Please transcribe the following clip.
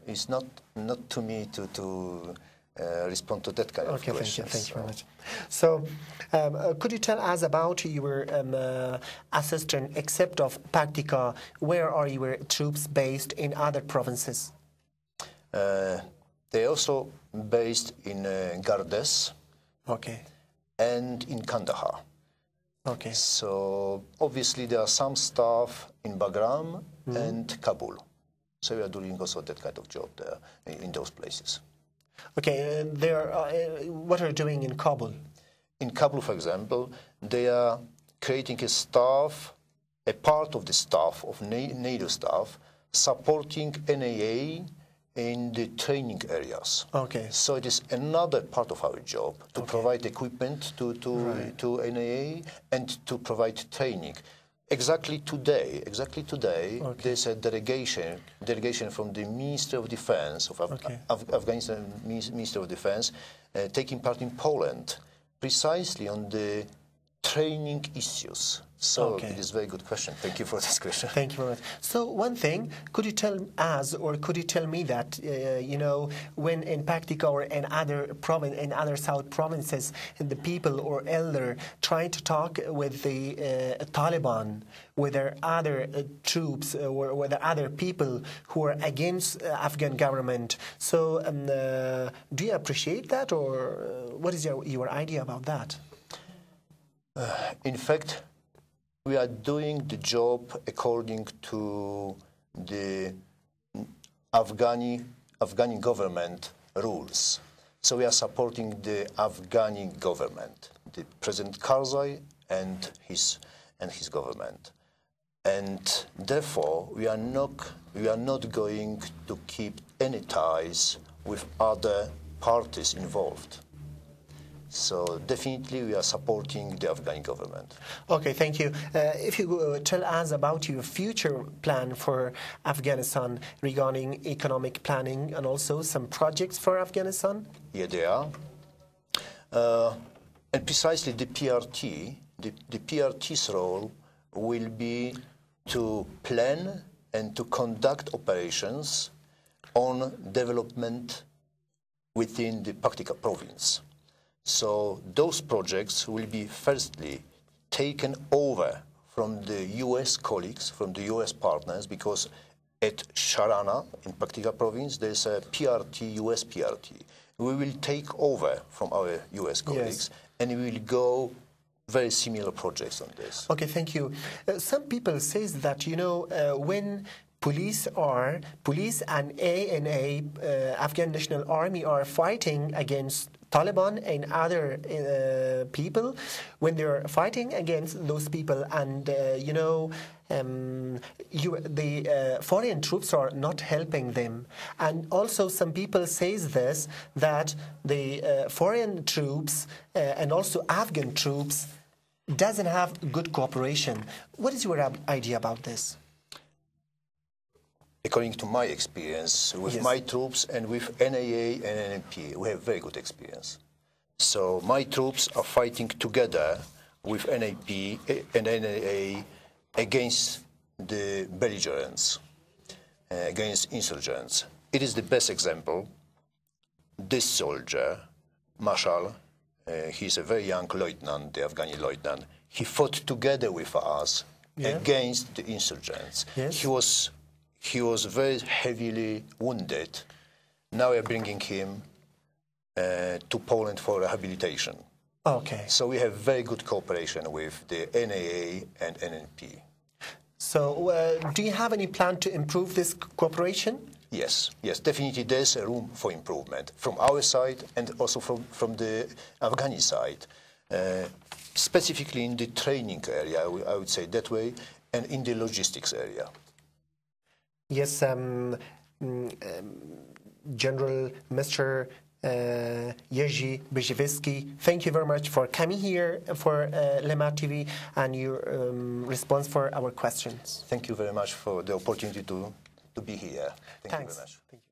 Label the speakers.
Speaker 1: it's not to me to respond to that kind of questions.
Speaker 2: Thank you very much. So, could you tell us about your assistant, except of Paktika, where are your troops based in other provinces?
Speaker 1: They're also based in Gardes and in Kandahar.
Speaker 2: Okay.
Speaker 1: So, obviously, there are some staff in Bagram and Kabul. So, we are doing also that kind of job there in those places.
Speaker 2: Okay, and what are you doing in Kabul?
Speaker 1: In Kabul, for example, they are creating a staff, a part of the staff, of NATO staff, supporting NAA in the training areas.
Speaker 2: Okay.
Speaker 1: So it is another part of our job to provide equipment to NAA and to provide training. Exactly today, there's a delegation from the Ministry of Defense of Afghanistan, Ministry of Defense, taking part in Poland, precisely on the training issues. So it is a very good question. Thank you for this question.
Speaker 2: Thank you very much. So one thing, could you tell us, or could you tell me that, you know, when in Paktika or in other South provinces, the people or elder trying to talk with the Taliban, with their other troops or with the other people who are against Afghan government. So do you appreciate that, or what is your idea about that?
Speaker 1: In fact, we are doing the job according to the Afghani government rules. So we are supporting the Afghani government, the President Karzai and his government, and therefore we are not going to keep any ties with other parties involved. So definitely we are supporting the Afghan government.
Speaker 2: Okay, thank you. If you tell us about your future plan for Afghanistan regarding economic planning and also some projects for Afghanistan?
Speaker 1: Yeah, they are. And precisely the PRT, the PRT's role will be to plan and to conduct operations on development within the Paktika province. So those projects will be firstly taken over from the US colleagues, from the US partners, because at Sharana in Paktika province there's a PRT, US PRT. We will take over from our US colleagues and we will go very similar projects on this.
Speaker 2: Okay, thank you. Some people say that, you know, when police and ANA, Afghan National Army, are fighting against Taliban and other people, when they're fighting against those people, and the foreign troops are not helping them, and also some people says this, that the foreign troops and also Afghan troops doesn't have good cooperation. What is your idea about this?
Speaker 1: According to my experience with my troops and with NAA and NNP, we have very good experience. So my troops are fighting together with NAP and NAA against the belligerents, against insurgents. It is the best example. This soldier, Marshal, he's a very young lieutenant, the Afghani lieutenant. He fought together with us against the insurgents. He was very heavily wounded. Now we are bringing him to Poland for rehabilitation.
Speaker 2: Okay.
Speaker 1: So we have very good cooperation with the NAA and NNP.
Speaker 2: So do you have any plan to improve this cooperation?
Speaker 1: Yes, definitely there's a room for improvement from our side and also from the Afghani side, specifically in the training area, I would say that way, and in the logistics area.
Speaker 2: Yes, General Mr. Jerzy Brzezinski, thank you very much for coming here for Lemat TV and your response for our questions.
Speaker 1: Thank you very much for the opportunity to be here. Thank you very much.
Speaker 2: Thank you.